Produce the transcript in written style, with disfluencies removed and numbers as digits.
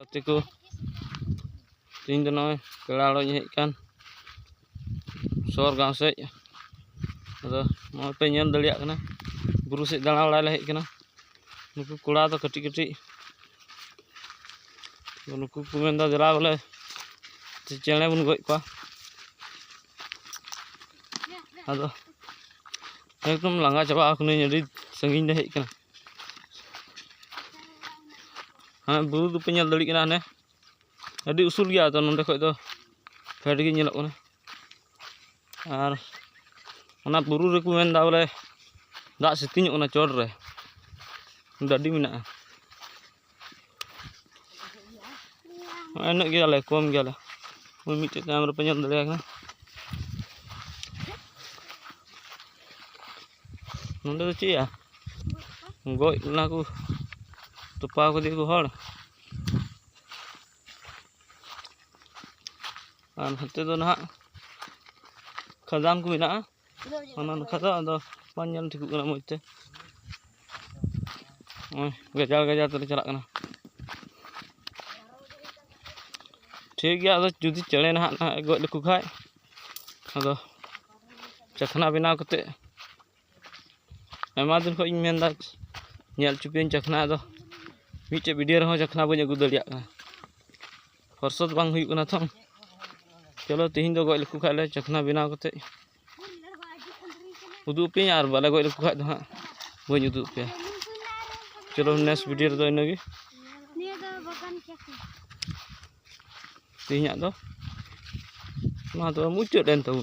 Gati ko tin do noy kelalo nya hej kan sor gang sej ado mo pe nyel daliak kana buru sej dala lai hej kana nuku kula do kati nuku ku menda jala bole chene bun goj kwa ado ekdom langa chaba akune nyadi sangin de hej kana ha buru du pe nyel dali kana ne adi usul gya to nonde khoj do phed gi nyelok kana ar ona buru re ku menda bole dak sitinyok ona chor re dadi mina enak gya le kom gya le moi mite kamera pe nyel dali kana nonde do chi ya goj na ku tupa ko di ku hor an hate do na khadam ku mina ona khada do panjal thikuk kana moite oi gajal te chalak kana ठीक गया ado judi chene na goj leku khai ado chakna binaw kate ema din khoj men da nyel chupian chakna ado mite video rehon chakna bañ agu daliak kana forsot bang huyuk kana thong chalo tihin do goj leku khai le chakna binaw kate uduk pe ar bale goj leku khai do ha bañ uduk pe chalo next video do inagi tinyak do ma do mucut den tau